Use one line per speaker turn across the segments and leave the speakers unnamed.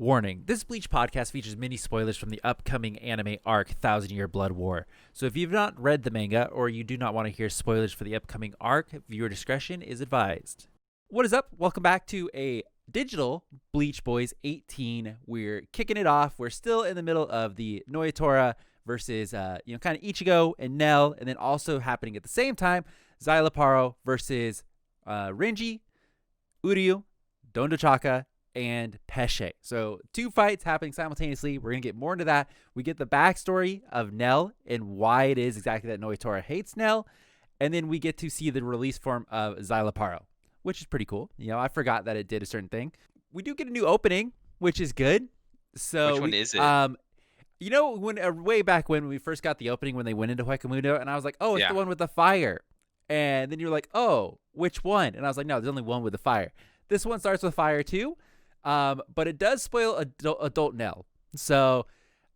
Warning, this Bleach podcast features many spoilers from the upcoming anime arc 1,000-Year Blood War. So if you've not read the manga or you do not want to hear spoilers for the upcoming arc, viewer discretion is advised. What is up? Welcome back to a digital Bleach Boys 18. We're kicking it off. We're still in the middle of the Nnoitra versus kind of Ichigo and Nell, and then also happening at the same time, Szayelaporro versus Renji, Uryuu, Dondachaka, and Peshe. So 2 fights happening simultaneously. We're going to get more into that. We get the backstory of Nell and why it is exactly that Nnoitra hates Nell. And then we get to see the release form of Szayelaporro, which is pretty cool. I forgot that it did a certain thing. We do get a new opening, which is good. So
which one is it?
Way back when we first got the opening when they went into Hueco Mundo, and I was like, oh, it's the one with the fire. And then you're like, oh, which one? And I was like, no, there's only one with the fire. This one starts with fire too. But it does spoil adult Nell. So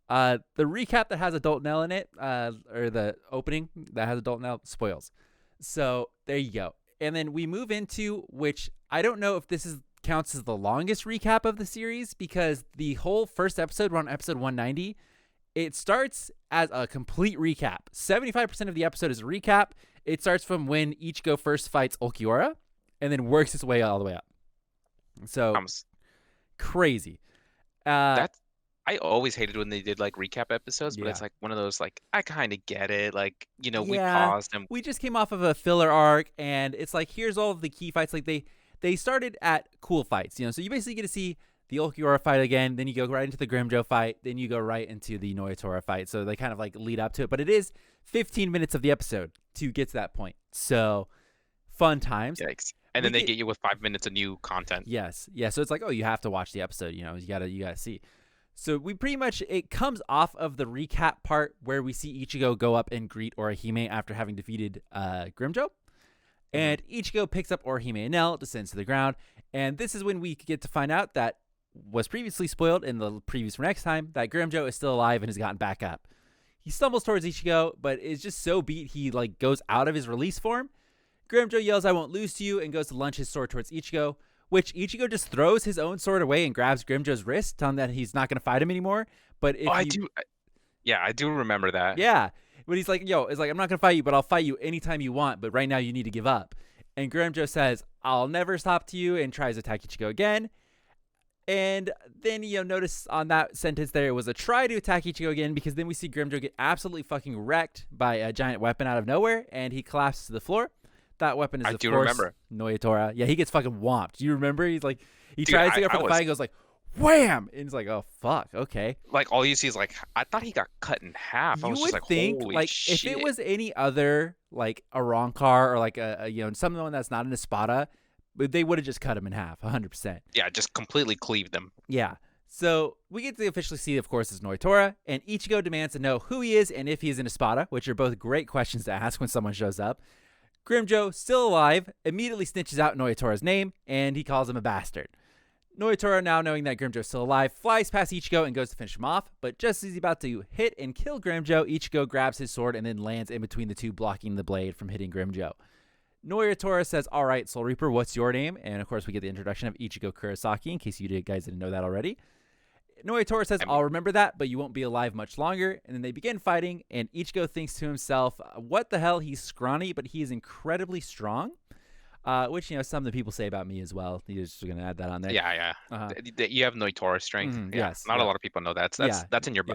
the recap that has adult Nell in it, or the opening that has adult Nell, spoils. So there you go. And then we move into, which I don't know if this counts as the longest recap of the series, because the whole first episode, we're on episode 190, it starts as a complete recap. 75% of the episode is a recap. It starts from when Ichigo first fights Ulquiorra and then works its way all the way up. So crazy.
I always hated when they did like recap episodes, but it's like one of those like I kind of get it. Like we paused and
we just came off of a filler arc, and it's like here's all of the key fights. Like they started at cool fights, so you basically get to see the Ulquiorra fight again, then you go right into the Grimmjow fight, then you go right into the Nnoitra fight. So they kind of like lead up to it, but it is 15 minutes of the episode to get to that point. So fun times.
Yikes. And then they get you with 5 minutes of new content.
Yes. Yeah. So it's like, oh, you have to watch the episode. You gotta see. So we pretty much, it comes off of the recap part where we see Ichigo go up and greet Orihime after having defeated Grimmjow. And Ichigo picks up Orihime and Nell, descends to the ground. And this is when we get to find out that was previously spoiled in the previews for next time, that Grimmjow is still alive and has gotten back up. He stumbles towards Ichigo, but is just so beat he like goes out of his release form. Grimmjow yells, "I won't lose to you," and goes to launch his sword towards Ichigo, which Ichigo just throws his own sword away and grabs Grimmjow's wrist, telling him that he's not going to fight him anymore. But I
do remember that.
Yeah. But he's like, I'm not going to fight you, but I'll fight you anytime you want. But right now you need to give up. And Grimmjow says, "I'll never stop to you," and tries to attack Ichigo again. And then, notice on that sentence there, it was a try to attack Ichigo again, because then we see Grimmjow get absolutely fucking wrecked by a giant weapon out of nowhere, and he collapses to the floor. That weapon is, of course,
remember.
Nnoitra. Yeah, he gets fucking whomped. Do you remember? He's like, tries to go for the fight and goes like, wham! And he's like, oh, fuck, okay.
Like, all you see is like, I thought he got cut in half. I was just like, holy shit.
If it was any other, like, a Rancor or like someone that's not an Espada, they would have just cut him in half, 100%.
Yeah, just completely cleaved them.
Yeah. So we get to officially see, of course, is Nnoitra, and Ichigo demands to know who he is and if he is an Espada, which are both great questions to ask when someone shows up. Grimmjow, still alive, immediately snitches out Nnoitora's name, and he calls him a bastard. Nnoitra, now knowing that Grimmjow is still alive, flies past Ichigo and goes to finish him off, but just as he's about to hit and kill Grimmjow, Ichigo grabs his sword and then lands in between the two, blocking the blade from hitting Grimmjow. Nnoitra says, "All right, Soul Reaper, what's your name?" And of course, we get the introduction of Ichigo Kurosaki, in case you guys didn't know that already. Nnoitra says, "I'll remember that, but you won't be alive much longer." And then they begin fighting, and Ichigo thinks to himself, what the hell, he's scrawny, but he is incredibly strong. Which, some of the people say about me as well. You're just going to add that on there.
Yeah. You have Nnoitra strength.
Yes.
Not a lot of people know that. That's in your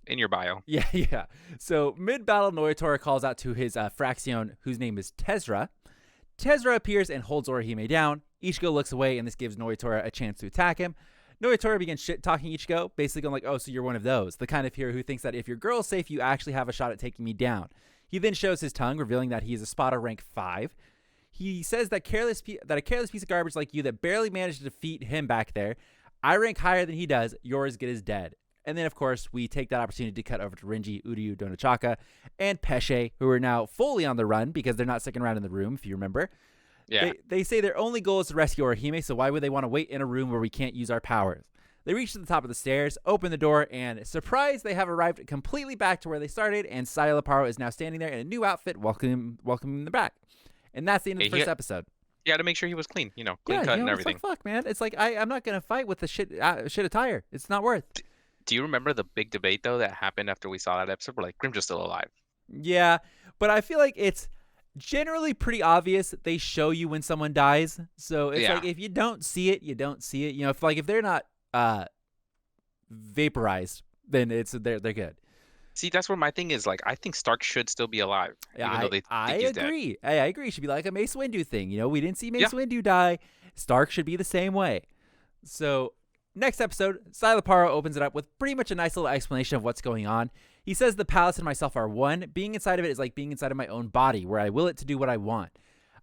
in your bio.
Yeah. So mid-battle, Nnoitra calls out to his Fraction, whose name is Tesra. Tesra appears and holds Orihime down. Ichigo looks away, and this gives Nnoitra a chance to attack him. Nnoitra begins shit-talking Ichigo, basically going like, oh, so you're one of those, the kind of hero who thinks that if your girl's safe, you actually have a shot at taking me down. He then shows his tongue, revealing that he is a Espada rank 5. He says that a careless piece of garbage like you that barely managed to defeat him back there, I rank higher than he does, you're as good as dead. And then, of course, we take that opportunity to cut over to Renji, Uryuu, Dondachaka, and Peshe, who are now fully on the run because they're not sticking around in the room, if you remember.
Yeah.
They say their only goal is to rescue Orihime, so why would they want to wait in a room where we can't use our powers? They reach to the top of the stairs, open the door, and surprise, they have arrived completely back to where they started, and Szayelaporro is now standing there in a new outfit, welcoming them back. And that's the end of the first episode.
You had to make sure he was clean, clean cut and everything.
It's like, fuck, man. It's like, I'm not going to fight with the shit attire. It's not worth.
Do you remember the big debate, though, that happened after we saw that episode? We're like, Grimmjow's still alive.
Yeah, but I feel like it's generally pretty obvious that they show you when someone dies. So it's like, if you don't see it, you don't see it. If they're not vaporized, then they're good.
See, that's where my thing is. Like, I think Stark should still be alive, even though they think he's
agree.
dead.
I agree. It should be like a Mace Windu thing. We didn't see Mace Windu die. Stark should be the same way. So next episode, Szayelaporro opens it up with pretty much a nice little explanation of what's going on. He says the palace and myself are one. Being inside of it is like being inside of my own body, where I will it to do what I want.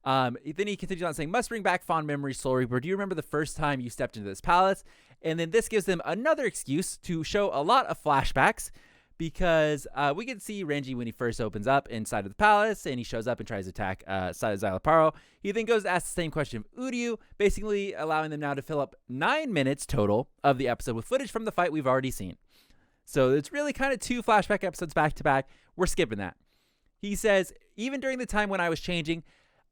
Then he continues on saying, must bring back fond memories, Soul Reaper. Do you remember the first time you stepped into this palace? And then this gives them another excuse to show a lot of flashbacks, because we can see Renji when he first opens up inside of the palace, and he shows up and tries to attack Szayelaporro. He then goes to ask the same question of Uryu, basically allowing them now to fill up 9 minutes total of the episode with footage from the fight we've already seen. So it's really kind of 2 flashback episodes back to back. We're skipping that. He says, even during the time when I was changing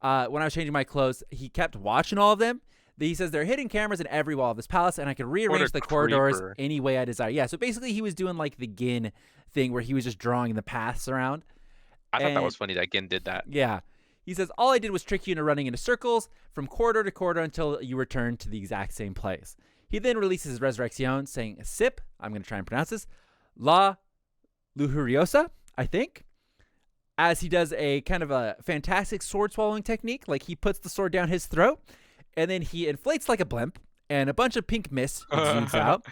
my clothes, he kept watching all of them. He says there are hidden cameras in every wall of this palace, and I can rearrange the corridors any way I desire. Yeah, so basically he was doing like the Gin thing where he was just drawing the paths around.
I thought that was funny that Gin did that.
Yeah. He says, all I did was trick you into running into circles from corridor to corridor until you return to the exact same place. He then releases Resurrección, saying, Sip, I'm going to try and pronounce this, La Lujuriosa, I think, as he does a kind of a fantastic sword swallowing technique. Like he puts the sword down his throat, and then he inflates like a blimp, and a bunch of pink mist exudes out.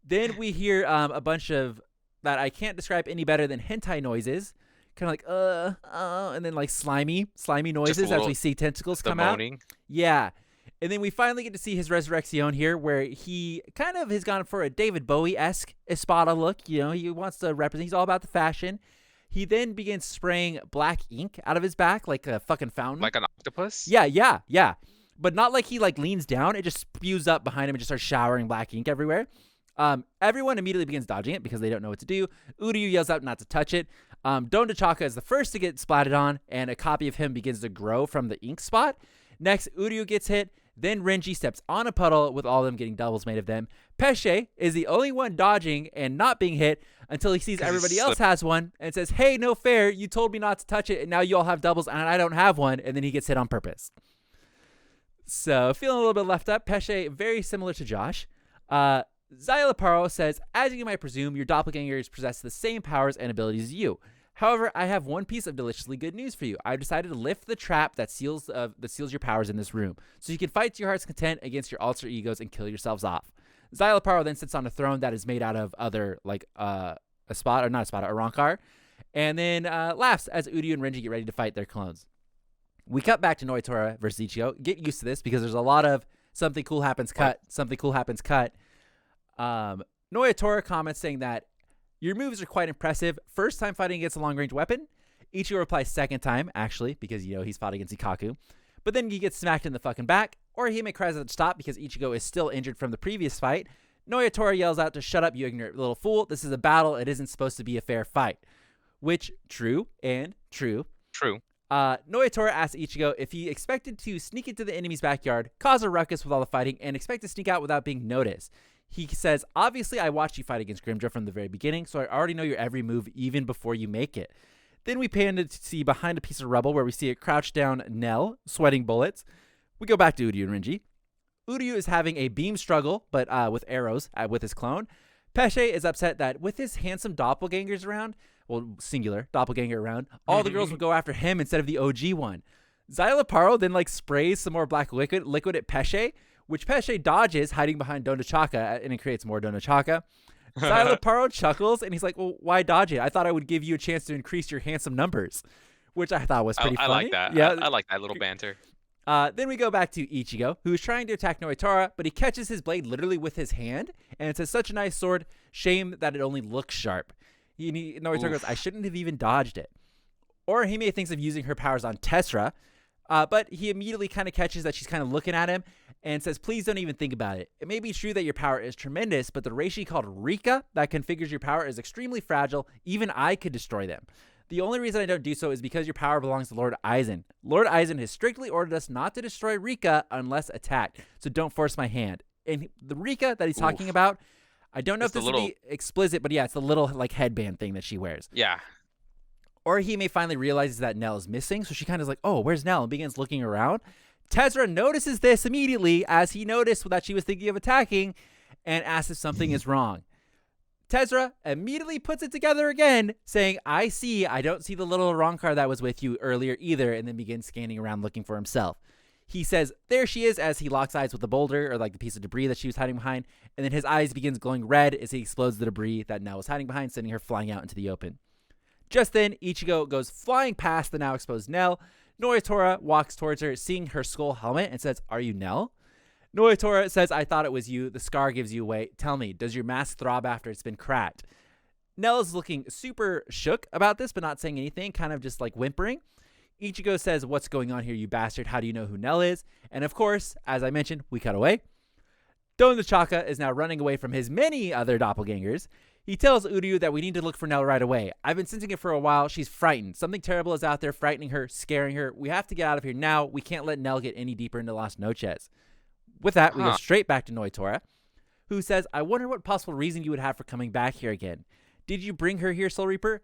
Then we hear a bunch of that I can't describe any better than hentai noises, kind of like and then like slimy noises as we see tentacles come
moaning.
Out. Yeah, and then we finally get to see his Resurrección here, where he kind of has gone for a David Bowie-esque Espada look. He wants to represent. He's all about the fashion. He then begins spraying black ink out of his back like a fucking fountain,
like an octopus.
Yeah. But not like he like leans down. It just spews up behind him and just starts showering black ink everywhere. Everyone immediately begins dodging it because they don't know what to do. Uryu yells out not to touch it. Dondachaka is the first to get splatted on, and a copy of him begins to grow from the ink spot. Next, Uryu gets hit. Then Renji steps on a puddle with all of them getting doubles made of them. Peshe is the only one dodging and not being hit until he sees everybody else has one and says, hey, no fair. You told me not to touch it, and now you all have doubles, and I don't have one. And then he gets hit on purpose. So, feeling a little bit left up, Peshe, very similar to Josh. Szayelaporro says, as you might presume, your doppelgangers possess the same powers and abilities as you. However, I have one piece of deliciously good news for you. I've decided to lift the trap that seals your powers in this room, so you can fight to your heart's content against your alter egos and kill yourselves off. Szayelaporro then sits on a throne that is made out of other, like, Rancor, and then laughs as Uryu and Renji get ready to fight their clones. We cut back to Nnoitra versus Ichigo. Get used to this because there's a lot of something cool happens cut. Nnoitra comments saying that your moves are quite impressive. First time fighting against a long-range weapon. Ichigo replies second time, actually, because, he's fought against Ikkaku. But then he gets smacked in the fucking back. Orihime cries out to stop because Ichigo is still injured from the previous fight. Nnoitra yells out to shut up, you ignorant little fool. This is a battle. It isn't supposed to be a fair fight. Which, true. Nnoitra asks Ichigo if he expected to sneak into the enemy's backyard, cause a ruckus with all the fighting, and expect to sneak out without being noticed. He says, obviously, I watched you fight against Grimmjow from the very beginning, so I already know your every move even before you make it. Then we pan to see behind a piece of rubble where we see a crouched down Nell, sweating bullets. We go back to Uryu and Renji. Uryu is having a beam struggle, but with arrows with his clone. Peshe is upset that with his handsome doppelgangers around, well, singular, doppelganger around, all the girls will go after him instead of the OG one. Szayelaporro then sprays some more black liquid at Peshe, which Peshe dodges, hiding behind Dondachaka, and it creates more Dondachaka. Szayelaporro chuckles, and he's like, well, why dodge it? I thought I would give you a chance to increase your handsome numbers, which I thought was pretty funny.
I like that. Yeah, I like that little banter.
Then we go back to Ichigo, who is trying to attack Nnoitra, but he catches his blade literally with his hand, and it's such a nice sword. Shame that it only looks sharp. Nnoitra goes, I shouldn't have even dodged it. Orihime thinks of using her powers on Tesra, but he immediately kind of catches that she's kind of looking at him and says, please don't even think about it. It may be true that your power is tremendous, but the reishi called Rika that configures your power is extremely fragile. Even I could destroy them. The only reason I don't do so is because your power belongs to Lord Aizen. Lord Aizen has strictly ordered us not to destroy Rika unless attacked, so don't force my hand. And the Rika that he's talking about, I don't know if this will be explicit, but yeah, it's the little like headband thing that she wears.
Yeah.
Orihime finally realizes that Nell is missing, so she kind of is like, oh, where's Nell? And begins looking around. Tesra notices this immediately as he noticed that she was thinking of attacking and asks if something is wrong. Tesra immediately puts it together again, saying, I don't see the little Rancor that was with you earlier either, and then begins scanning around looking for himself. He says, there she is, as he locks eyes with the boulder, or like the piece of debris that she was hiding behind, and then his eyes begins glowing red as he explodes the debris that Nell was hiding behind, sending her flying out into the open. Just then, Ichigo goes flying past the now exposed Nell. Nnoitra walks towards her, seeing her skull helmet, and says, are you Nell? Nnoitra says, I thought it was you. The scar gives you away. Tell me, does your mask throb after it's been cracked? Nell is looking super shook about this, but not saying anything, kind of just like whimpering. Ichigo says, what's going on here, you bastard? How do you know who Nell is? And of course, as I mentioned, we cut away. Don the Chaka is now running away from his many other doppelgangers. He tells Uryu that we need to look for Nell right away. I've been sensing it for a while. She's frightened. Something terrible is out there frightening her, scaring her. We have to get out of here now. We can't let Nell get any deeper into Las Noches. With that, we go straight back to Nnoitra, who says, I wonder what possible reason you would have for coming back here again. Did you bring her here, Soul Reaper?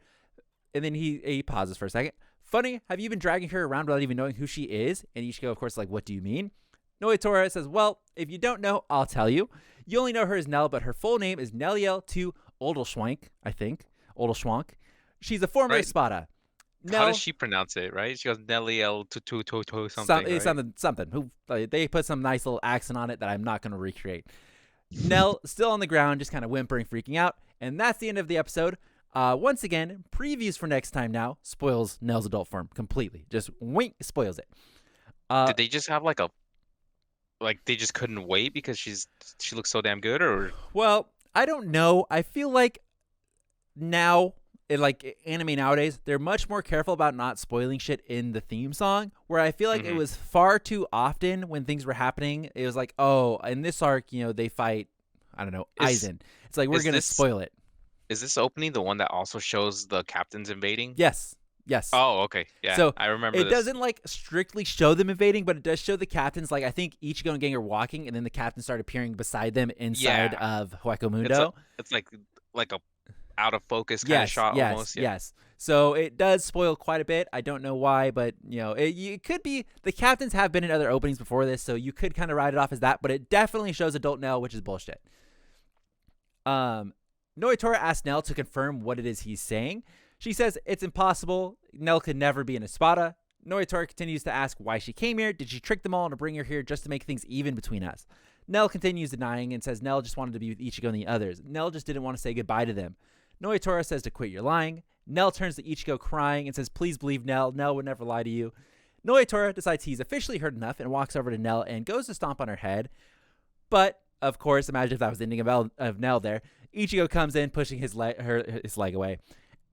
And then he pauses for a second. Funny, have you been dragging her around without even knowing who she is? And Ichigo, of course, like, what do you mean? Nnoitra says, well, if you don't know, I'll tell you. You only know her as Nell, but her full name is Nelliel Tu Odelschwanck, I think. Odelschwanck. She's a former Espada.
Nell, how does she pronounce it, right? She goes Nelliel Tu something,
something. They put some nice little accent on it that I'm not going to recreate. Nell, still on the ground, just kind of whimpering, freaking out. And that's the end of the episode. Once again, previews for next time now spoils Nell's adult form completely. Just wink, spoils it.
Did they just have they just couldn't wait because she looks so damn good, or?
Well, I don't know. I feel like now, like anime nowadays, they're much more careful about not spoiling shit in the theme song, where I feel like it was far too often when things were happening. It was like, oh, in this arc, they fight, I don't know, Aizen. It's like, we're going to spoil it.
Is this opening the one that also shows the captains invading?
Yes.
Oh, okay. Yeah, so I remember
it doesn't like strictly show them invading, but it does show the captains. Like, I think Ichigo and Gang are walking, and then the captains start appearing beside them inside of Hueco Mundo.
It's like a out of focus kind of shot almost.
Yes. So it does spoil quite a bit. I don't know why, but it could be the captains have been in other openings before this, so you could kind of write it off as that. But it definitely shows adult Nell, which is bullshit. Nnoitra asks Nell to confirm what it is he's saying. She says it's impossible. Nell could never be an Espada. Nnoitra continues to ask why she came here. Did she trick them all into bring her here just to make things even between us? Nell continues denying and says Nell just wanted to be with Ichigo and the others. Nell just didn't want to say goodbye to them. Nnoitra says to quit your lying. Nell turns to Ichigo crying and says, please believe Nell. Nell would never lie to you. Nnoitra decides he's officially heard enough and walks over to Nell and goes to stomp on her head. But, of course, imagine if that was the ending of Nell there. Ichigo comes in, pushing his leg away.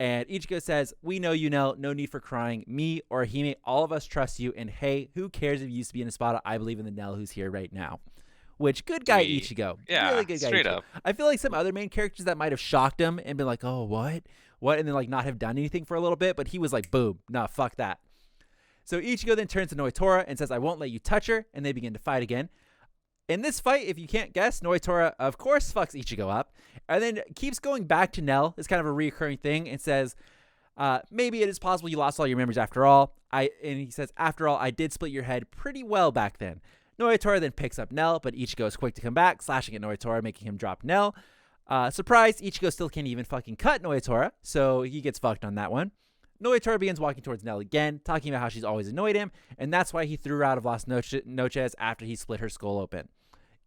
And Ichigo says, we know you, Nell. No need for crying. Me, Orihime, all of us trust you. And hey, who cares if you used to be an Espada? I believe in the Nell who's here right now. Which, good guy Ichigo.
Yeah,
really good guy
straight
Ichigo.
up.
I feel like some other main characters that might have shocked him and been like, oh, what? And then like not have done anything for a little bit. But he was like, boom, nah, fuck that. So Ichigo then turns to Nnoitra and says, I won't let you touch her. And they begin to fight again. In this fight, if you can't guess, Nnoitra, of course, fucks Ichigo up. And then keeps going back to Nell. It's kind of a reoccurring thing. And says, maybe it is possible you lost all your memories after all. And he says, after all, I did split your head pretty well back then. Nnoitra then picks up Nell, but Ichigo is quick to come back, slashing at Nnoitra, making him drop Nell. Surprised, Ichigo still can't even fucking cut Nnoitra, so he gets fucked on that one. Nnoitra begins walking towards Nell again, talking about how she's always annoyed him, and that's why he threw her out of Las Noches after he split her skull open.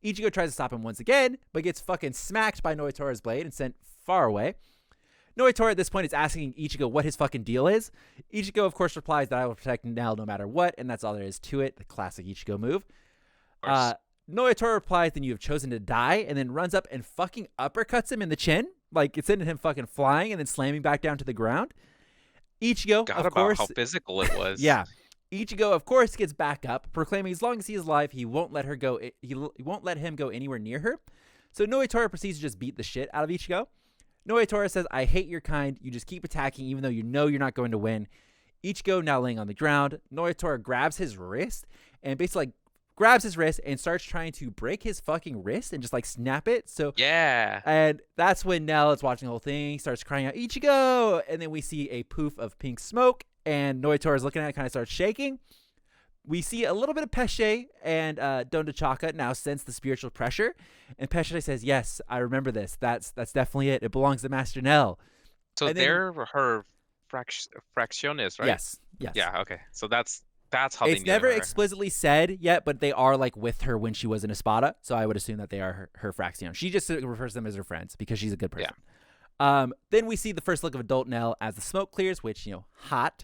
Ichigo tries to stop him once again, but gets fucking smacked by Noitra's blade and sent far away. Nnoitra at this point is asking Ichigo what his fucking deal is. Ichigo, of course, replies that I will protect Nell no matter what, and that's all there is to it, the classic Ichigo move. Nnoitra replies, then you have chosen to die, and then runs up and fucking uppercuts him in the chin, like it's sending him fucking flying and then slamming back down to the ground. Ichigo, of course,
how physical it was.
Yeah. Ichigo, of course, gets back up, proclaiming as long as he is alive, he won't let her go. He won't let him go anywhere near her. So Nnoitra proceeds to just beat the shit out of Ichigo. Nnoitra says, I hate your kind. You just keep attacking even though you know you're not going to win. Ichigo now laying on the ground. Nnoitra grabs his wrist and basically grabs his wrist and starts trying to break his fucking wrist and just snap it. So
yeah.
And that's when Nell is watching the whole thing, starts crying out, Ichigo! And then we see a poof of pink smoke and Nnoitra is looking at it, kind of starts shaking. We see a little bit of Peshe and Dondachaka now sense the spiritual pressure. And Peshe says, yes, I remember this. That's definitely it. It belongs to Master Nell.
So they're her fracciones, right?
Yes.
Yeah, okay. So that's how they
It's never explicitly said yet, but they are with her when she was in Espada. So I would assume that they are her fraction. She just refers to them as her friends because she's a good person. Yeah. Then we see the first look of adult Nell as the smoke clears, which, hot.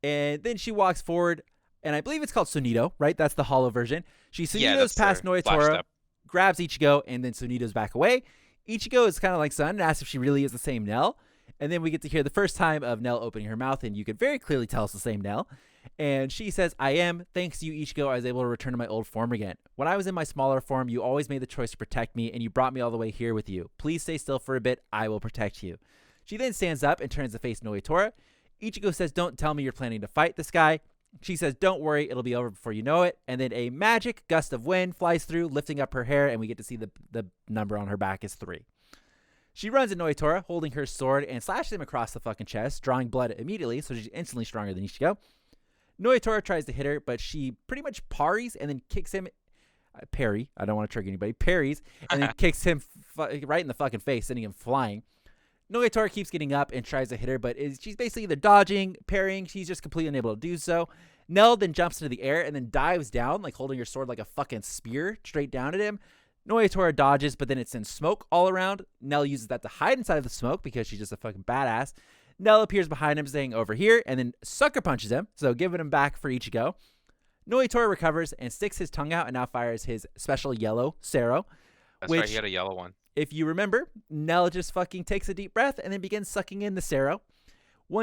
And then she walks forward. And I believe it's called Sonido, right? That's the hollow version. She Sonido's past Nnoitra, grabs Ichigo, and then Sonido's back away. Ichigo is kind of stunned and asks if she really is the same Nell. And then we get to hear the first time of Nell opening her mouth, and you can very clearly tell it's the same Nell. And she says, I am. Thanks to you, Ichigo, I was able to return to my old form again. When I was in my smaller form, you always made the choice to protect me, and you brought me all the way here with you. Please stay still for a bit. I will protect you. She then stands up and turns to face Nnoitra. Ichigo says, don't tell me you're planning to fight this guy. She says, don't worry, it'll be over before you know it. And then a magic gust of wind flies through, lifting up her hair, and we get to see the number on her back is 3. She runs at Nnoitra, holding her sword, and slashes him across the fucking chest, drawing blood immediately, so she's instantly stronger than Ichigo. Nnoitra tries to hit her, but she pretty much parries and then kicks him. Parry. I don't want to trigger anybody. Parries, and then kicks him right in the fucking face, sending him flying. Nnoitra keeps getting up and tries to hit her, but she's basically either dodging, parrying. She's just completely unable to do so. Nell then jumps into the air and then dives down, holding her sword like a fucking spear, straight down at him. Nnoitra dodges, but then it sends smoke all around. Nell uses that to hide inside of the smoke because she's just a fucking badass. Nell appears behind him, saying over here, and then sucker punches him, so giving him back for Ichigo. Nnoitra recovers and sticks his tongue out and now fires his special yellow Sero.
That's right, he had a yellow one.
If you remember, Nell just fucking takes a deep breath and then begins sucking in the Sero.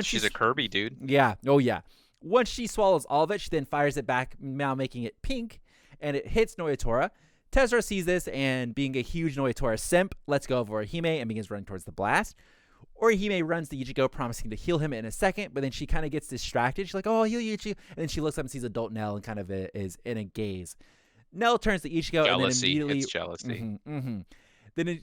She's a Kirby, dude.
Yeah. Oh, yeah. Once she swallows all of it, she then fires it back, now making it pink, and it hits Nnoitra. Tesra sees this, and being a huge Nnoitra simp, lets go of Orihime and begins running towards the blast. Orihime runs to Ichigo, promising to heal him in a second, but then she kind of gets distracted. She's like, oh, I'll heal you, Ichigo. And then she looks up and sees adult Nell and kind of is in a gaze. Nell turns to Ichigo and then immediately...
It's jealousy.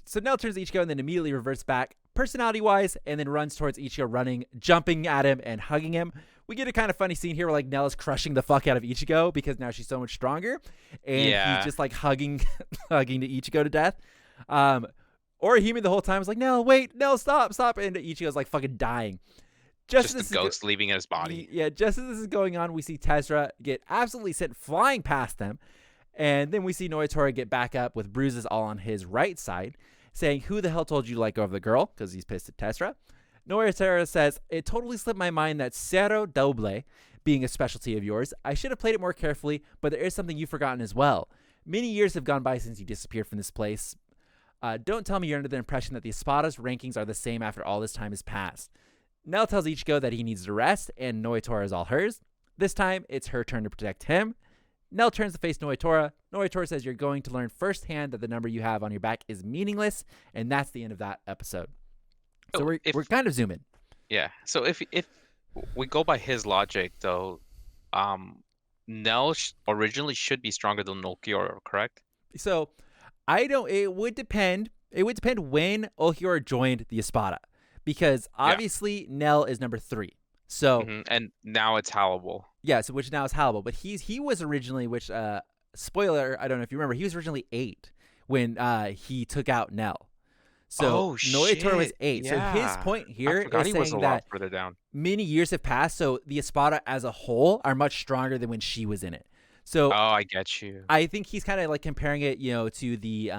So Nell turns to Ichigo and then immediately reverts back personality-wise and then runs towards Ichigo, running, jumping at him, and hugging him. We get a kind of funny scene here where Nell is crushing the fuck out of Ichigo because now she's so much stronger. And he's just hugging hugging to Ichigo to death. Orihime the whole time is like, Nell, wait, Nell, stop. And Ichigo's fucking dying.
Just the ghost leaving his body.
Yeah, just as this is going on, we see Tesra get absolutely sent flying past them. And then we see Nnoitra get back up with bruises all on his right side, saying, who the hell told you to let go of the girl? Because he's pissed at Tesra. Nnoitra says, it totally slipped my mind that Sero Doble being a specialty of yours. I should have played it more carefully, but there is something you've forgotten as well. Many years have gone by since you disappeared from this place. Don't tell me you're under the impression that the Espada's rankings are the same after all this time has passed. Nell tells Ichigo that he needs to rest, and Nnoitra is all hers. This time, it's her turn to protect him. Nell turns to face Nnoitra. Nnoitra says you're going to learn firsthand that the number you have on your back is meaningless, and that's the end of that episode. So we're kind of zooming.
Yeah. So if we go by his logic, though, Nell originally should be stronger than Ulquiorra, correct?
So it would depend. It would depend when Ulquiorra joined the Espada, because obviously Nell is number 3. So
and now it's Hannibal.
Yeah, so which now is Hannibal, but he was originally, which spoiler, I don't know if you remember, he was originally 8 when he took out Nell. So Nnoitra was 8.
Yeah.
So his point here is saying that
further down.
Many years have passed, so the Espada as a whole are much stronger than when she was in it. So
I get you.
I think he's kind of comparing it, to the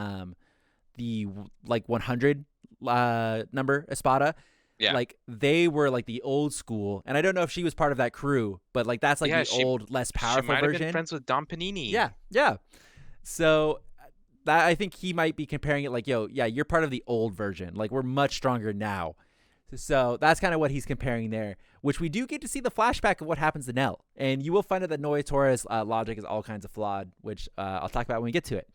100 number Espada.
Yeah.
They were the old school, and I don't know if she was part of that crew, but that's the old, less powerful
she might
version.
Have been friends with Don Panini.
Yeah. So that I think he might be comparing it you're part of the old version. We're much stronger now. So that's kind of what he's comparing there, which we do get to see the flashback of what happens to Nell, and you will find out that Nnoitra's logic is all kinds of flawed, which I'll talk about when we get to it.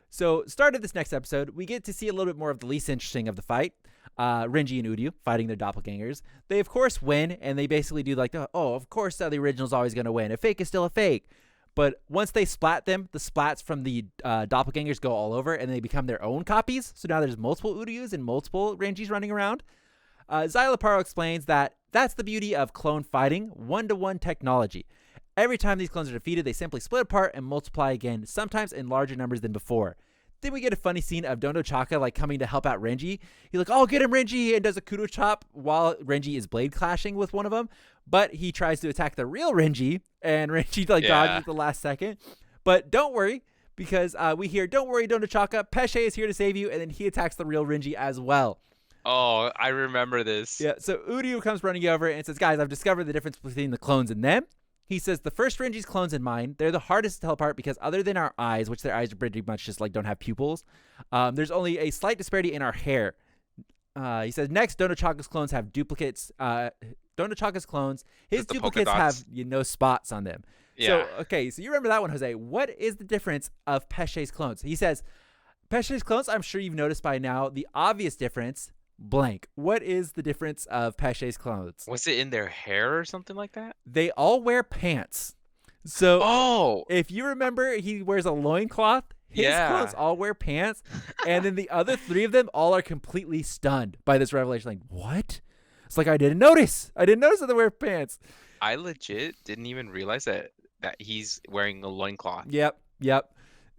So, start of this next episode, we get to see a little bit more of the least interesting of the fight. Renji and Uryu fighting their doppelgangers. They, of course, win, and they basically do like, oh, of course the original's always going to win. A fake is still a fake. But once they splat them, the splats from the doppelgangers go all over, and they become their own copies. So now there's multiple Uryus and multiple Renjis running around. Szayelaporro explains that that's the beauty of clone fighting, one-to-one technology. Every time these clones are defeated, they simply split apart and multiply again, sometimes in larger numbers than before. Then we get a funny scene of Nnoitra like coming to help out Renji. He's like, "Oh, get him, Renji!" and does a kudo chop while Renji is blade clashing with one of them. But he tries to attack the real Renji, and Renji dodges at the last second. But don't worry, because we hear, "Don't worry, Nnoitra, Peshe is here to save you," and then he attacks the real Renji as well.
Oh, I remember this.
Yeah, so Uryu comes running over and says, "Guys, I've discovered the difference between the clones and them." He says, "The first Renji's clones in mine, they're the hardest to tell apart because other than our eyes, which their eyes are pretty much just like don't have pupils, there's only a slight disparity in our hair." He says, "Next, Nnoitra's clones have duplicates. Nnoitra's clones, his duplicates have spots on them."
Yeah.
So, okay, so you remember that one, Jose. What is the difference of Peshe's clones? He says, "Peshe's clones, I'm sure you've noticed by now, the obvious difference, blank. What is the difference of Peshe's clones?"
Was it in their hair or something like that?
They all wear pants. So if you remember, he wears a loincloth. His clones all wear pants. And then the other three of them all are completely stunned by this revelation. Like, what? It's like, I didn't notice. I didn't notice that they wear pants.
I legit didn't even realize that he's wearing a loincloth.
Yep.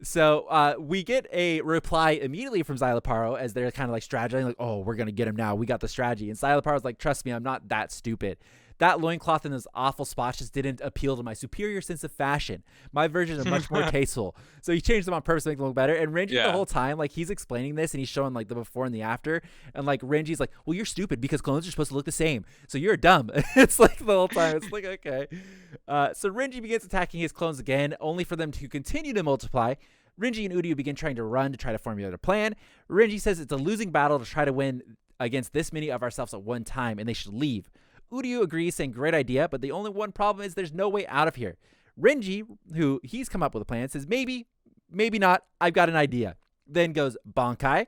So we get a reply immediately from Szayelaporro as they're kind of like strategizing, like, "Oh, we're going to get him now. We got the strategy." And Szayelaporro's like, "Trust me, I'm not that stupid. That loincloth in those awful spots just didn't appeal to my superior sense of fashion. My versions are much more tasteful." So he changed them on purpose to make them look better. And Renji the whole time, like, he's explaining this and he's showing like the before and the after. And like Renji's like, "Well, you're stupid because clones are supposed to look the same. So you're dumb." It's like the whole time. It's like, okay. So Renji begins attacking his clones again, only for them to continue to multiply. Renji and Uryu begin trying to run to try to formulate a plan. Renji says it's a losing battle to try to win against this many of ourselves at one time, and they should leave. Uryu agrees, saying, "Great idea, but the only one problem is there's no way out of here." Renji, who he's come up with a plan, says, maybe not, I've got an idea. Then goes Bankai.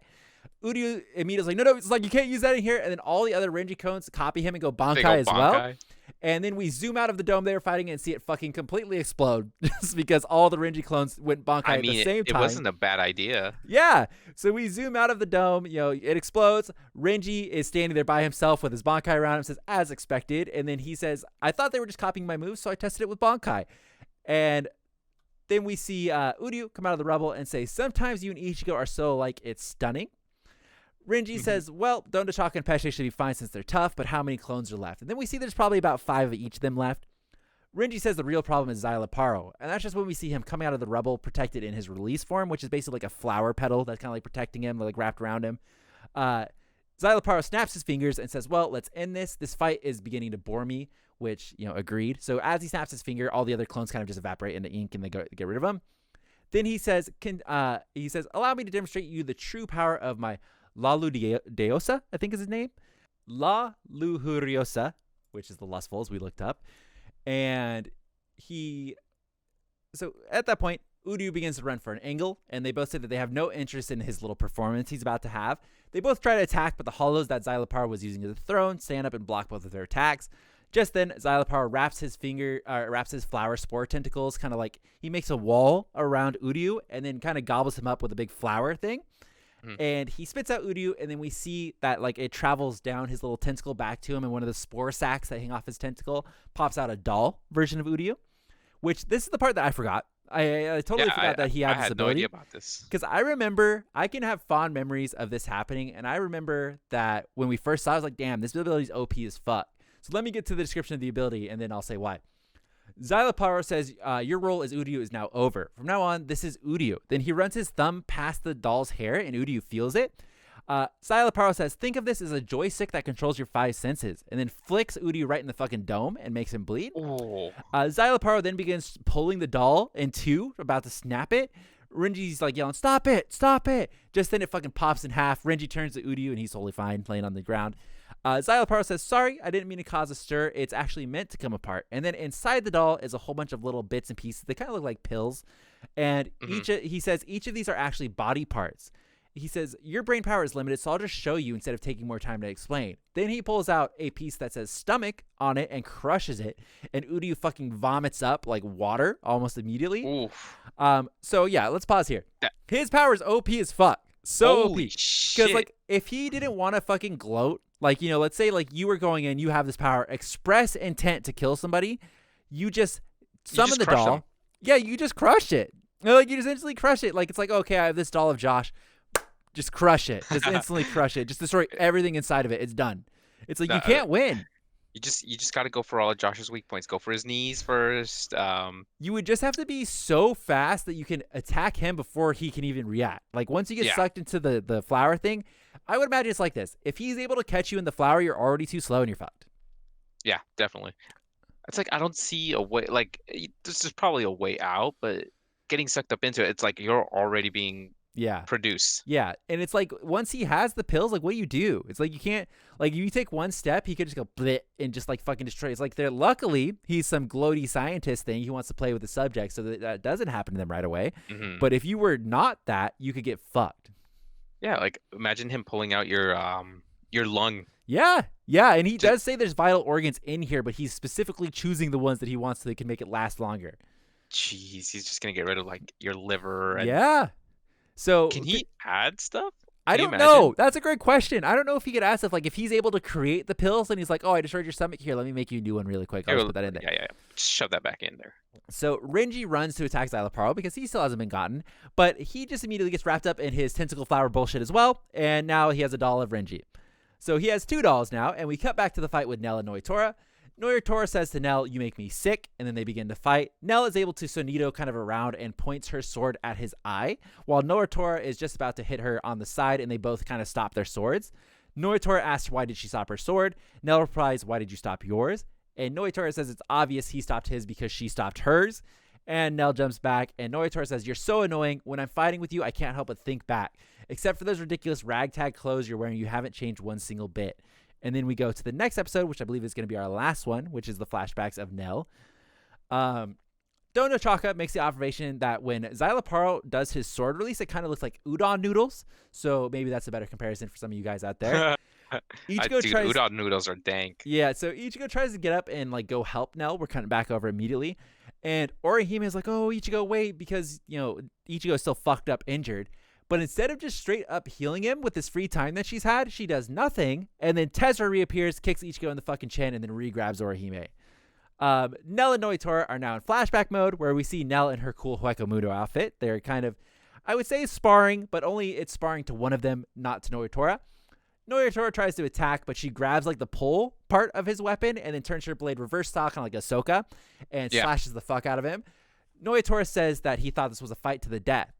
Uryu immediately like, no, it's like, you can't use that in here. And then all the other Renji clones copy him and go Bankai as well. And then we zoom out of the dome they were fighting and see it fucking completely explode just because all the Renji clones went Bankai at the same time.
It wasn't a bad idea.
Yeah. So we zoom out of the dome, it explodes. Renji is standing there by himself with his Bankai around him, says, "As expected." And then he says, "I thought they were just copying my moves, so I tested it with Bankai." And then we see Uryu come out of the rubble and say, "Sometimes you and Ichigo are so like it's stunning." Renji says, "Well, Nnoitra and Peshe should be fine since they're tough, but how many clones are left?" And then we see there's probably about 5 of each of them left. Renji says the real problem is Szayelaporro, and that's just when we see him coming out of the rubble protected in his release form, which is basically like a flower petal that's kind of like protecting him, like wrapped around him. Szayelaporro snaps his fingers and says, "Well, let's end this. This fight is beginning to bore me," which, agreed. So as he snaps his finger, all the other clones kind of just evaporate in the ink and they get rid of him. Then he says, "Allow me to demonstrate you the true power of my La Ludiosa," I think is his name. La Lujuriosa, which is the lustful, as we looked up. And so at that point, Uryu begins to run for an angle, and they both say that they have no interest in his little performance he's about to have. They both try to attack, but the hollows that Szayelaporro was using as a throne stand up and block both of their attacks. Just then, Szayelaporro wraps his flower spore tentacles, kind of like he makes a wall around Uryu, and then kind of gobbles him up with a big flower thing. And he spits out Uryu, and then we see that like it travels down his little tentacle back to him, and one of the spore sacs that hang off his tentacle pops out a doll version of Uryu, which this is the part that I forgot. I totally forgot that he had this ability. I had no idea about this. Because I can have fond memories of this happening, and I remember that when we first saw it, I was like, damn, this ability is OP as fuck. So let me get to the description of the ability, and then I'll say why. Szayelaporro says, "Your role as Uryu is now over. From now on, this is Uryu." Then he runs his thumb past the doll's hair, and Uryu feels it. Szayelaporro says, "Think of this as a joystick that controls your 5 senses," and then flicks Uryu right in the fucking dome and makes him bleed. Szayelaporro then begins pulling the doll in two, about to snap it. Renji's like yelling, "Stop it, stop it." Just then it fucking pops in half. Renji turns to Uryu, and he's totally fine, laying on the ground. Szayelaporro says, "Sorry, I didn't mean to cause a stir. It's actually meant to come apart." And then inside the doll is a whole bunch of little bits and pieces. They kind of look like pills. And he says each of these are actually body parts. he says, your brain power is limited, so I'll just show you instead of taking more time to explain. Then he pulls out a piece that says stomach on it and crushes it, and Uryu fucking vomits up like water almost immediately.
Oof.
So yeah, let's pause here. His power is OP as fuck. So
Holy
OP.
shit.
Because like if he didn't want to fucking gloat, like, you know, let's say like you were going in, you have this power, express intent to kill somebody, you just summon the doll.
Them.
Yeah, you just crush it. Like you just instantly crush it. Like it's like, okay, I have this doll of Josh. Just crush it. Just instantly crush it. Just destroy everything inside of it. It's done. It's like you can't win.
You just got to go for all of Josh's weak points. Go for his knees first.
You would just have to be so fast that you can attack him before he can even react. Like once you get sucked into the flower thing, I would imagine it's like this. If he's able to catch you in the flower, you're already too slow and you're fucked.
Yeah, definitely. It's like I don't see a way. Like this is probably a way out, but getting sucked up into it, it's like you're already being produced.
Yeah, and it's like once he has the pills, like what do you do? It's like you can't, like you take one step, he could just go bleh and just like fucking destroy. It's like they're luckily he's some gloaty scientist thing. He wants to play with the subject so that doesn't happen to them right away.
Mm-hmm.
But if you were not that, you could get fucked.
Yeah, like imagine him pulling out your lung.
Yeah, and he does say there's vital organs in here, but he's specifically choosing the ones that he wants so they can make it last longer.
Jeez, he's just gonna get rid of like your liver. And...
Yeah. So
can he add stuff?
I don't know. That's a great question. I don't know if he could add stuff like if he's able to create the pills and he's like, oh, I destroyed your stomach. Here, let me make you a new one really quick. I'll just put that in there.
Yeah. Just shove that back in there.
So Renji runs to attack Szayelaporro because he still hasn't been gotten, but he just immediately gets wrapped up in his tentacle flower bullshit as well, and now he has a doll of Renji. So he has 2 dolls now, and we cut back to the fight with Nell and Nnoitra. Nnoitra says to Nell, you make me sick, and then they begin to fight. Nell is able to Sonito kind of around and points her sword at his eye, while Nnoitra is just about to hit her on the side, and they both kind of stop their swords. Nnoitra asks why did she stop her sword. Nell replies, why did you stop yours? And Nnoitra says it's obvious he stopped his because she stopped hers. And Nell jumps back, and Nnoitra says, you're so annoying. When I'm fighting with you, I can't help but think back. Except for those ridiculous ragtag clothes you're wearing, you haven't changed one single bit. And then we go to the next episode, which I believe is going to be our last one, which is the flashbacks of Nell. Dono Chaka makes the observation that when Szayelaporro does his sword release, it kind of looks like udon noodles. So maybe that's a better comparison for some of you guys out there.
Udon noodles are dank.
Yeah, so Ichigo tries to get up and like go help Nell. We're cutting back over immediately. And Orihime is like, oh, Ichigo, wait, because, you know, Ichigo is still fucked up, injured. But instead of just straight up healing him with this free time that she's had, she does nothing. And then Tesra reappears, kicks Ichigo in the fucking chin, and then re-grabs Orihime. Nell and Nnoitra are now in flashback mode, where we see Nell in her cool Hueco Mundo outfit. They're kind of, I would say, sparring, but only it's sparring to one of them, not to Nnoitra. Nnoitra tries to attack, but she grabs like the pull part of his weapon and then turns her blade reverse style, kind of like Ahsoka, and slashes the fuck out of him. Nnoitra says that he thought this was a fight to the death.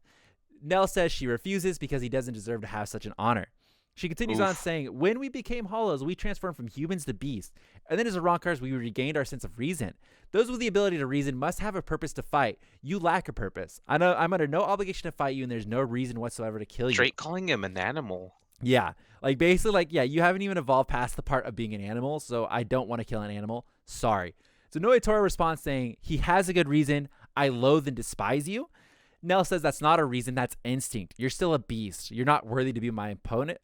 Nell says she refuses because he doesn't deserve to have such an honor. She continues on saying, when we became hollows, we transformed from humans to beasts. And then as Arrancars, we regained our sense of reason. Those with the ability to reason must have a purpose to fight. You lack a purpose. I know I'm under no obligation to fight you, and there's no reason whatsoever to kill you.
Straight calling him an animal.
Yeah. Like, basically, like, yeah, you haven't even evolved past the part of being an animal, so I don't want to kill an animal. Sorry. So Nnoitra responds saying, he has a good reason. I loathe and despise you. Nell says that's not a reason, that's instinct. You're still a beast. You're not worthy to be my opponent.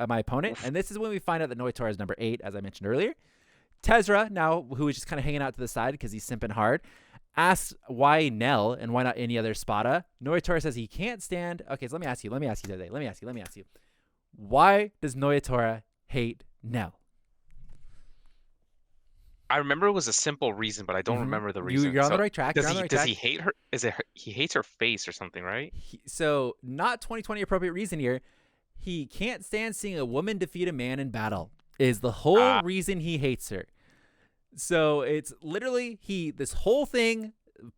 And this is when we find out that Nnoitra is number 8, as I mentioned earlier. Tesra, now, who is just kind of hanging out to the side because he's simping hard, asks why Nell and why not any other Espada. Nnoitra says he can't stand. Okay, so let me ask you, Dede. Why does Nnoitra hate Nell?
I remember it was a simple reason, but I don't remember the reason.
You're on the right track.
Does he hate her? He hates her face or something, right?
So not 2020 appropriate reason here. He can't stand seeing a woman defeat a man in battle is the whole reason he hates her. So it's literally this whole thing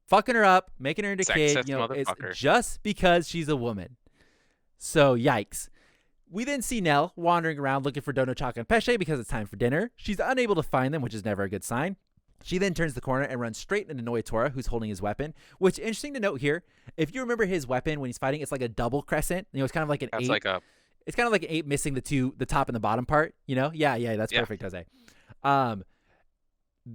fucking her up, making her into a kid. You know, it's just because she's a woman. So yikes. We then see Nell wandering around looking for Dono Chaka and Peshe because it's time for dinner. She's unable to find them, which is never a good sign. She then turns the corner and runs straight into Nnoitra, who's holding his weapon. Which, interesting to note here, if you remember his weapon when he's fighting, it's like a double crescent. You know, it's kind of like an 8. It's kind of like an 8 missing the top and the bottom part. You know, yeah, that's perfect, Jose.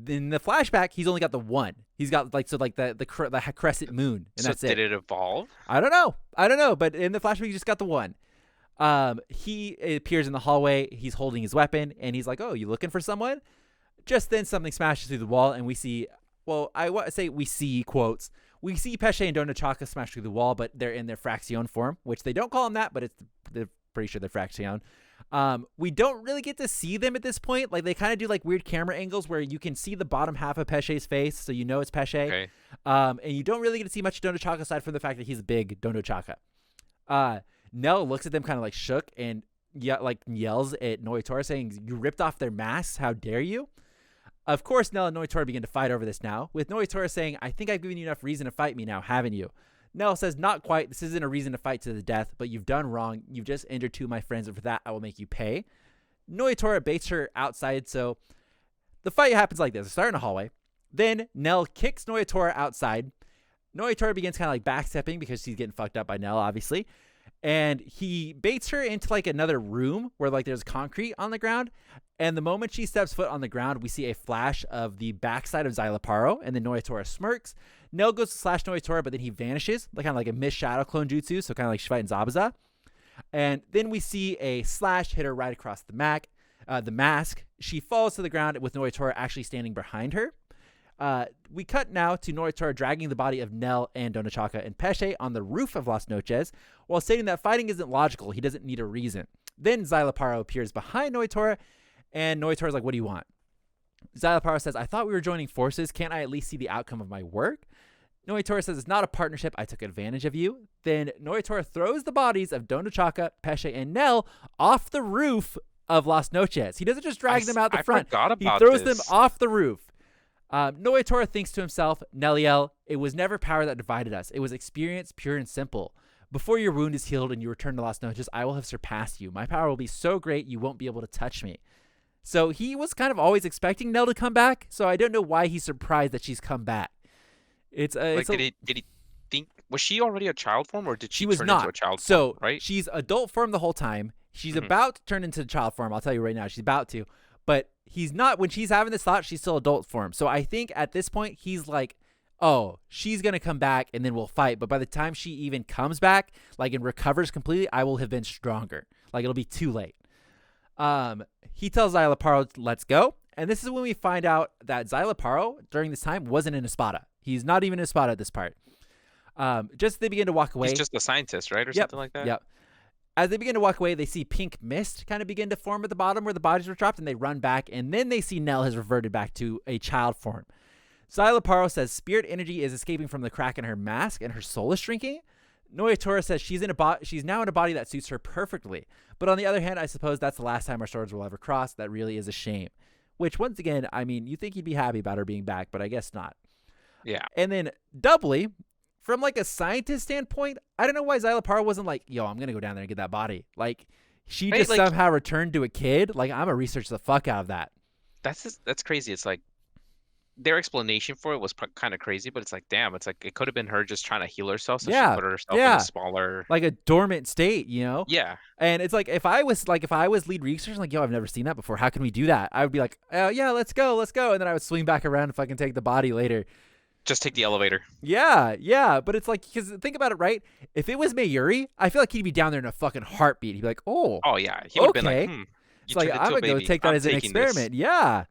In the flashback, he's only got the 1. He's got the crescent moon, and that's it.
Did it evolve?
I don't know, but in the flashback, he just got the 1. He appears in the hallway. He's holding his weapon, and he's like, "Oh, you looking for someone?" Just then, something smashes through the wall, and we see. Well, I want to say we see quotes. We see Peshe and Donachaka smash through the wall, but they're in their Fraction form, which they don't call them that, but they're pretty sure they're Fraction. We don't really get to see them at this point. Like, they kind of do like weird camera angles where you can see the bottom half of Peshe's face, so you know it's Peshe.
Okay.
And you don't really get to see much of Donachaka aside from the fact that he's big Donachaka. Nell looks at them kind of like shook and yells at Nnoitra saying, "You ripped off their masks. How dare you?" Of course, Nell and Nnoitra begin to fight over this now, with Nnoitra saying, "I think I've given you enough reason to fight me now, haven't you?" Nell says, "Not quite. This isn't a reason to fight to the death, but you've done wrong. You've just injured two of my friends, and for that, I will make you pay." Nnoitra baits her outside, so the fight happens like this. They start in a hallway. Then Nell kicks Nnoitra outside. Nnoitra begins kind of like backstepping because she's getting fucked up by Nell, obviously. And he baits her into like another room where like there's concrete on the ground. And the moment she steps foot on the ground, we see a flash of the backside of Szayelaporro, and then Nnoitra smirks. Nell goes to slash Nnoitra, but then he vanishes, like kind of like a missed shadow clone jutsu, so kind of like she's fighting Zabuza. And then we see a slash hit her right across the mask. She falls to the ground with Nnoitra actually standing behind her. We cut now to Nnoitra dragging the body of Nell and Donachaka and Peshe on the roof of Las Noches, while stating that fighting isn't logical. He doesn't need a reason. Then Szayelaporro appears behind Nnoitra, and Noitora is like, "What do you want?" Szayelaporro says, "I thought we were joining forces. Can't I at least see the outcome of my work?" Nnoitra says, "It's not a partnership. I took advantage of you." Then Nnoitra throws the bodies of Donachaka, Peshe, and Nell off the roof of Las Noches. He doesn't just drag them out the front. He throws them off the roof. Nnoitra thinks to himself, "Nelliel, it was never power that divided us. It was experience, pure and simple. Before your wound is healed and you return to Las Noches, I will have surpassed you. My power will be so great you won't be able to touch me." So he was kind of always expecting Nell to come back, so I don't know why he's surprised that she's come back. Did
he think, was she already a child form, or did she
was
turn
not.
into a child
so
form, right?
She's adult form the whole time. She's about to turn into child form. I'll tell you right now, she's about to. But he's not. When she's having this thought, she's still adult form. So I think at this point, he's like, "Oh, she's going to come back and then we'll fight." But by the time she even comes back, like, and recovers completely, I will have been stronger. Like, it'll be too late. He tells Szayelaporro, "Let's go." And this is when we find out that Szayelaporro, during this time, wasn't in Espada. He's not even in Espada at this part. Just as they begin to walk away.
He's just a scientist, right? Or something like that?
Yep. As they begin to walk away, they see pink mist kind of begin to form at the bottom where the bodies were dropped, and they run back, and then they see Nell has reverted back to a child form. Szayelaporro says spirit energy is escaping from the crack in her mask, and her soul is shrinking. Nnoitra says she's now in a body that suits her perfectly. But on the other hand, I suppose that's the last time our swords will ever cross. That really is a shame. Which, once again, I mean, you think he'd be happy about her being back, but I guess not.
Yeah.
And then, doubly, from like a scientist standpoint, I don't know why Szayelaporro wasn't like, "Yo, I'm going to go down there and get that body." Like, she just somehow returned to a kid. Like, I'm going to research the fuck out of that.
That's crazy. It's like, their explanation for it was kind of crazy, but it's like, damn, it's like it could have been her just trying to heal herself, so she put herself in a smaller,
like a dormant state, you know?
Yeah.
And it's like, if I was lead researcher, like, "Yo, I've never seen that before. How can we do that?" I would be like, "Oh yeah, let's go," and then I would swing back around if I can take the body later.
Just take the elevator.
Yeah, but it's like, because think about it, right? If it was Mayuri, I feel like he'd be down there in a fucking heartbeat. He'd be like, "Oh
yeah, he would have
okay."
been like,
It's like, I'm gonna go take that as an experiment. Yeah.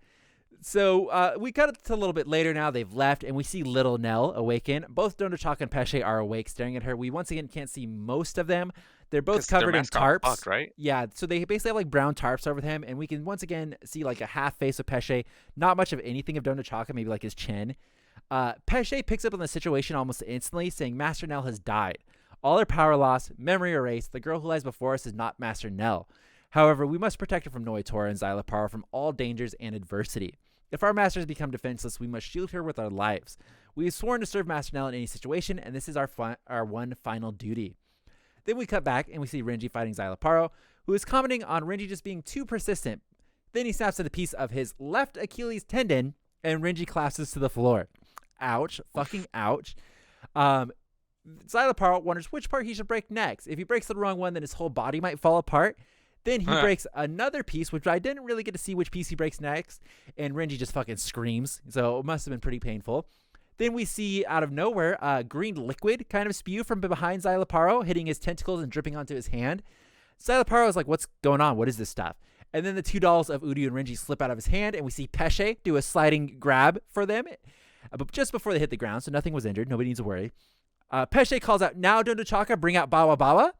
So we cut it to a little bit later now. They've left, and we see little Nell awaken. Both Donachaka and Peshe are awake, staring at her. We once again can't see most of them. They're both covered in tarps.
Fucked, right?
Yeah, so they basically have like brown tarps over them, and we can once again see like a half face of Peshe. Not much of anything of Donachaka, maybe like his chin. Peshe picks up on the situation almost instantly, saying Master Nell has died. All her power lost, memory erased. The girl who lies before us is not Master Nell. However, we must protect her from Nnoitra and Szayelaporro from all dangers and adversity. If our masters become defenseless, we must shield her with our lives. We have sworn to serve Master Nell in any situation, and this is our one final duty. Then we cut back, and we see Renji fighting Szayelaporro, who is commenting on Renji just being too persistent. Then he snaps at a piece of his left Achilles tendon, and Renji collapses to the floor. Ouch. Fucking ouch. Szayelaporro wonders which part he should break next. If he breaks the wrong one, then his whole body might fall apart. Then he breaks another piece, which I didn't really get to see which piece he breaks next. And Renji just fucking screams. So it must have been pretty painful. Then we see, out of nowhere, green liquid kind of spew from behind Szayelaporro, hitting his tentacles and dripping onto his hand. Szayelaporro is like, what's going on? What is this stuff? And then the two dolls of Uryu and Renji slip out of his hand, and we see Peshe do a sliding grab for them, but just before they hit the ground, so nothing was injured. Nobody needs to worry. Peshe calls out, now Dondochaka, bring out Bawa Bawa.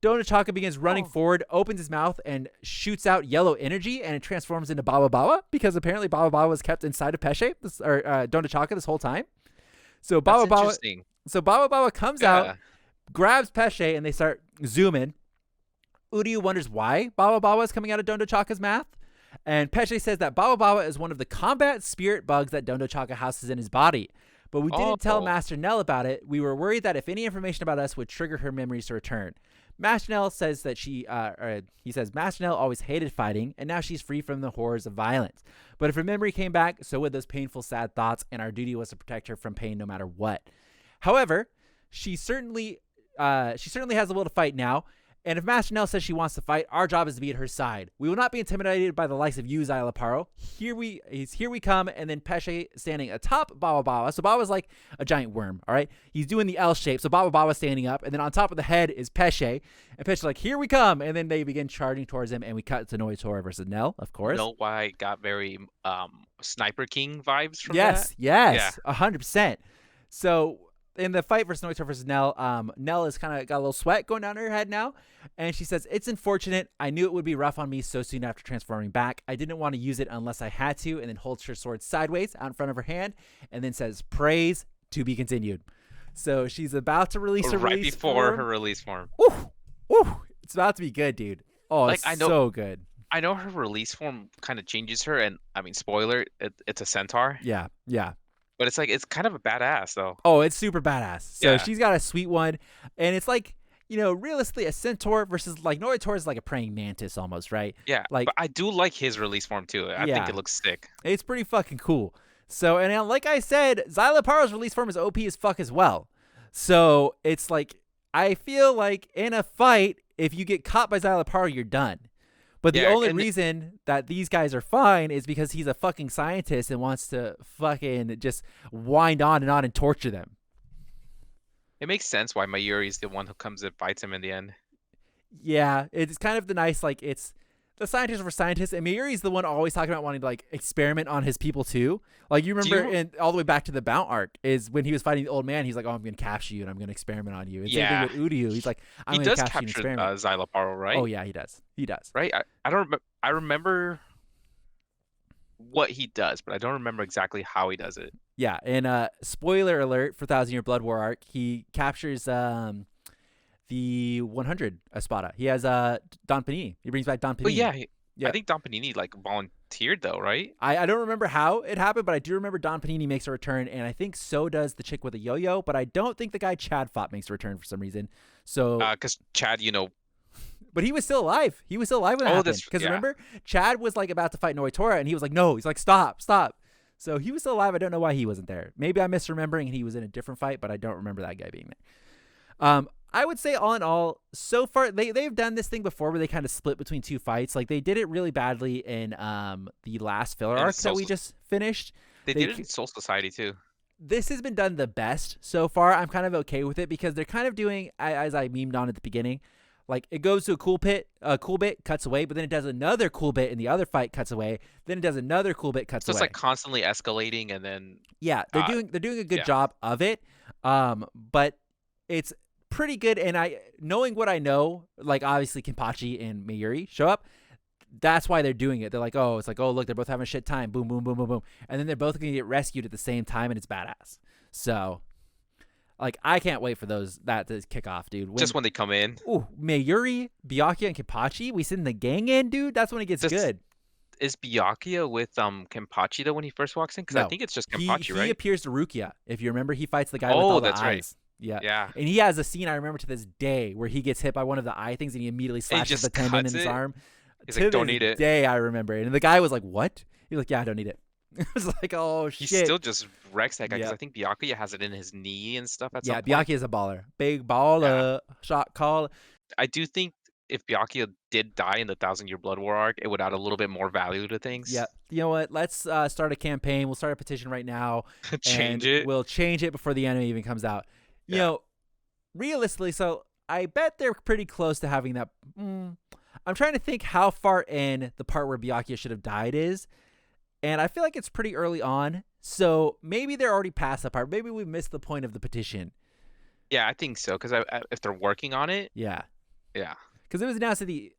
Dondochaka begins running forward, opens his mouth, and shoots out yellow energy, and it transforms into Bawa Bawa, because apparently Bawa Bawa was kept inside of Peshe, or Dondochaka this whole time. So Bawa Bawa comes out, grabs Peshe, and they start zooming. Uryu wonders why Bawa Bawa is coming out of Dondochaka's mouth. And Peshe says that Bawa Bawa is one of the combat spirit bugs that Dondochaka houses in his body. But we didn't tell Master Nell about it. We were worried that if any information about us would trigger her memories to return. Master Nell says that he says Master Nell always hated fighting, and now she's free from the horrors of violence. But if her memory came back, so would those painful, sad thoughts, and our duty was to protect her from pain no matter what. However, she certainly has the will to fight now. And if Master Nell says she wants to fight, our job is to be at her side. We will not be intimidated by the likes of you, Szayelaporro. Here we come, and then Peshe standing atop Bawa Bawa. So Bawa's like a giant worm, all right? He's doing the L shape, so Bawa Bawa's standing up, and then on top of the head is Peshe. And Peshe's like, here we come, and then they begin charging towards him, and we cut to Nnoitra versus Nell, of course.
You know why I got very Sniper King vibes from that?
Yes, 100%. So in the fight versus Nnoitra versus Nell, Nell has kind of got a little sweat going down her head now. And she says, it's unfortunate. I knew it would be rough on me so soon after transforming back. I didn't want to use it unless I had to. And then holds her sword sideways out in front of her hand. And then says, praise to be continued. So she's about to release her
right
release
before
form.
her release form.
Ooh. It's about to be good, dude. Oh, like, it's so good.
I know her release form kind of changes her. And I mean, spoiler, it's a centaur.
Yeah.
But it's like, it's kind of a badass, though.
Oh, it's super badass. So she's got a sweet one. And it's like, you know, realistically, a centaur versus, like, Nnoitra is like a praying mantis almost, right?
Yeah,
like,
but I do like his release form, too. I think it looks sick.
It's pretty fucking cool. So, and like I said, Szayelaporro's release form is OP as fuck as well. So, it's like, I feel like in a fight, if you get caught by Szayelaporro, you're done. But the only reason that these guys are fine is because he's a fucking scientist and wants to fucking just wind on and torture them.
It makes sense why Mayuri is the one who comes and fights him in the end.
Yeah, it's kind of the nice, like, it's the scientists for scientists, and Mayuri's the one always talking about wanting to, like, experiment on his people too. Like, you remember all the way back to the Bount arc is when he was fighting the old man, he's like, oh, I'm going to capture you and I'm going to experiment on you. And same thing with Uryu. He's like, I'm going to capture you and experiment.
Szayelaporro, right?
Oh, yeah, he does.
Right? I remember what he does, but I don't remember exactly how he does it.
Yeah, and spoiler alert for Thousand Year Blood War arc, he captures the 100 Espada. He has Don Panini. He brings back Don Panini.
But yeah, I think Don Panini like volunteered though, right?
I don't remember how it happened, but I do remember Don Panini makes a return, and I think so does the chick with a yo-yo, but I don't think the guy Chad fought makes a return for some reason. So
because Chad, you know.
But he was still alive. He was still alive when that happened. Because remember, Chad was like about to fight Nnoitra, and he was like, no. He's like, stop. So he was still alive. I don't know why he wasn't there. Maybe I'm misremembering, and he was in a different fight, but I don't remember that guy being there. I would say all in all, so far, they've done this thing before where they kind of split between two fights. Like, they did it really badly in the last filler arc that we just finished.
They did it in Soul Society, too.
This has been done the best so far. I'm kind of okay with it because they're kind of doing, as I memed on at the beginning, like, it goes to a cool bit, cuts away, but then it does another cool bit in the other fight, cuts away. Then it does another cool bit, cuts away.
So it's like constantly escalating, and then
they're doing a good job of it. But it's pretty good, and knowing what I know, like obviously Kenpachi and Mayuri show up. That's why they're doing it. They're like, oh, look, they're both having a shit time. Boom, boom, boom, boom, boom, and then they're both gonna get rescued at the same time, and it's badass. So. Like, I can't wait for that to kick off, dude.
Just when they come in.
Ooh, Mayuri, Byakuya, and Kenpachi, we send the gang in, dude. That's when it gets good.
Is Byakuya with Kenpachi, though, when he first walks in? Because I think it's just Kenpachi, right?
He appears to Rukia. If you remember, he fights the guy with all the eyes.
Right.
Yeah. And he has a scene I remember to this day where he gets hit by one of the eye things, and he immediately slashes the tendon in his arm.
He's like, don't need it.
Day, I remember it. And the guy was like, what? He's like, yeah, I don't need it. It was like, oh, shit.
He still just wrecks that guy because I think Byakuya has it in his knee and stuff at some point.
Byakuya is a baller. Big baller. Shot call.
I do think if Byakuya did die in the 1,000-Year Blood War arc, it would add a little bit more value to things.
Yeah. You know what? Let's start a campaign. We'll start a petition right now.
Change it.
We'll change it before the anime even comes out. You know, realistically, so I bet they're pretty close to having that. I'm trying to think how far in the part where Byakuya should have died is. And I feel like it's pretty early on. So maybe they're already past that part. Maybe we missed the point of the petition.
Yeah, I think so. Because if they're working on it.
Yeah.
Yeah.
Because it was announced at the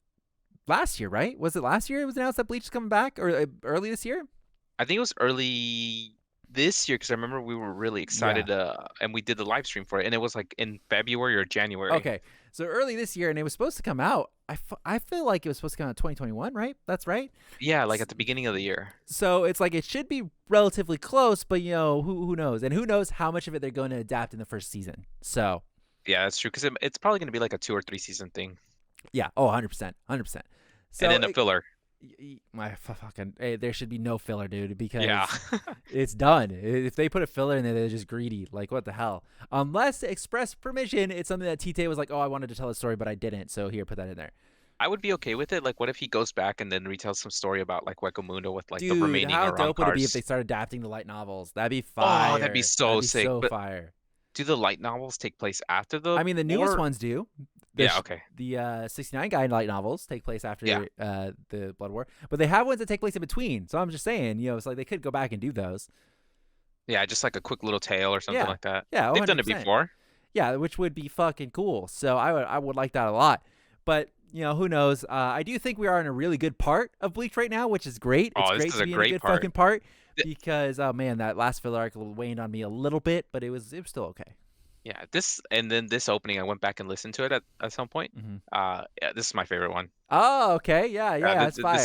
last year, right? Was it last year it was announced that Bleach is coming back? Or early this year?
I think it was early this year because I remember we were really excited and we did the live stream for it. And it was like in February or January.
Okay. So early this year, and it was supposed to come out. I feel like it was supposed to come out in 2021, right? That's right.
Yeah, like at the beginning of the year.
So it's like it should be relatively close, but who knows? And who knows how much of it they're going to adapt in the first season. So
yeah, that's true because it's probably going to be like a 2 or 3 season thing.
Yeah. Oh, 100%. So
and then a filler.
There should be no filler, dude, because
yeah.
it's done. If they put a filler in there, they're just greedy. Like, what the hell? Unless express permission, it's something that Tite was like, oh, I wanted to tell a story, but I didn't. So here, put that in there.
I would be okay with it. Like, what if he goes back and then retells some story about like Hueco Mundo with like
Dude,
the remaining
how dope would it be if
cars?
they started adapting the light novels? That'd be fire.
Oh, that'd be so sick.
So
but
fire.
do the light novels take place after the?
I mean, the newest ones do.
Yeah, okay.
The 69 guy light novels take place after the Blood War, but they have ones that take place in between. So I'm just saying, it's like they could go back and do those.
Yeah, just like a quick little tale or something like that.
Yeah, 100%.
They've done it before.
Yeah, which would be fucking cool. So I would like that a lot. But who knows? I do think we are in a really good part of Bleach right now, which is great. It's great to be in a good fucking part because man, that last filler arc waned on me a little bit, but it was still okay.
Yeah, this opening, I went back and listened to it at some point.
Mm-hmm.
Yeah, this is my favorite one.
Oh, okay, yeah, it's fire.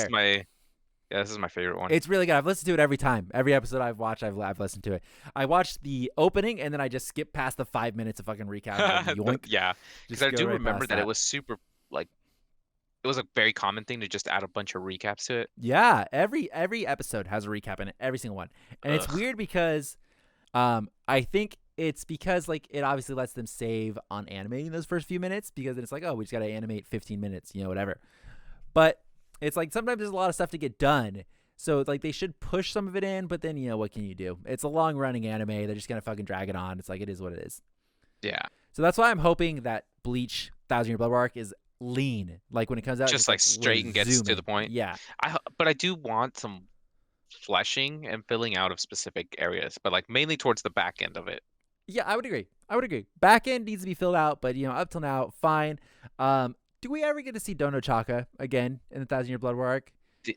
This is my favorite one.
It's really good. I've listened to it every time. Every episode I've watched, I've listened to it. I watched the opening and then I just skipped past the 5 minutes of fucking recap.
Yeah, because I do remember that it was super like. It was a very common thing to just add a bunch of recaps to it.
Yeah, every episode has a recap in it, every single one, and it's weird because, I think. It's because like it obviously lets them save on animating those first few minutes because it's like, oh, we just got to animate 15 minutes, whatever. But it's like sometimes there's a lot of stuff to get done. So like they should push some of it in, but then, what can you do? It's a long running anime. They're just going to fucking drag it on. It's like, it is what it is.
Yeah.
So that's why I'm hoping that Bleach 1,000 Year Blood War Arc is lean. Like when it comes out,
just like straight and gets to the point.
Yeah.
But I do want some fleshing and filling out of specific areas, but like mainly towards the back end of it.
Yeah, I would agree. Back end needs to be filled out, but up till now, fine. Do we ever get to see Dono Chaka again in the 1,000 Year Blood War arc?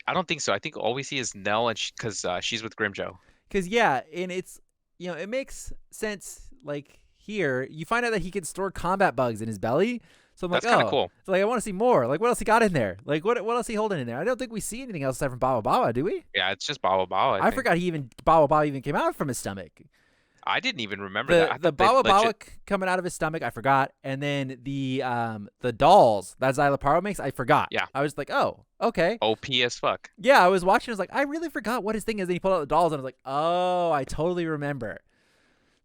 I don't think so. I think all we see is Nell, and because she's with Grimmjow.
Because and it's it makes sense. Like here, you find out that he can store combat bugs in his belly. So I'm like,
that's kind of cool.
So like, I want to see more. Like, what else he got in there? Like, what else he holding in there? I don't think we see anything else aside from Bawa Bawa, do we?
Yeah, it's just Bawa Bawa.
I forgot Bawa Bawa even came out from his stomach.
I didn't even remember that.
The Bawa Bawa coming out of his stomach, I forgot. And then the dolls that Szayelaporro makes, I forgot.
Yeah.
I was like, oh, okay.
OP as fuck.
Yeah, I was watching. I was like, I really forgot what his thing is. And he pulled out the dolls, and I was like, oh, I totally remember.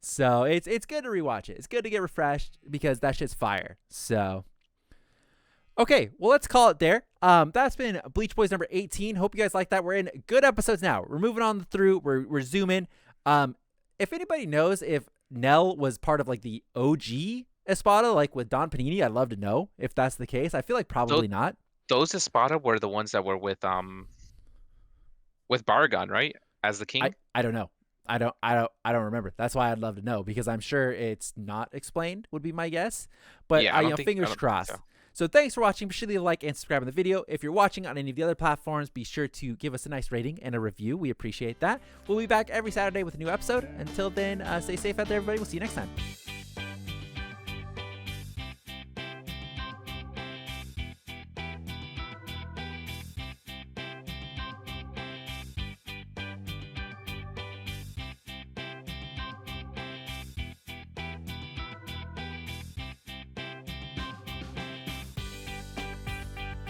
So it's good to rewatch it. It's good to get refreshed because that shit's fire. So, okay, well, let's call it there. That's been Bleach Boys number 18. Hope you guys like that. We're in good episodes now. We're moving on through. We're zooming. If anybody knows if Nell was part of like the OG Espada, like with Don Panini, I'd love to know if that's the case. I feel like probably not.
Those Espada were the ones that were with Baragon, right? As the king?
I don't know. I don't remember. That's why I'd love to know because I'm sure it's not explained would be my guess. But
yeah,
fingers crossed. So thanks for watching. Be sure to leave a like and subscribe on the video. If you're watching on any of the other platforms, be sure to give us a nice rating and a review. We appreciate that. We'll be back every Saturday with a new episode. Until then, stay safe out there, everybody. We'll see you next time.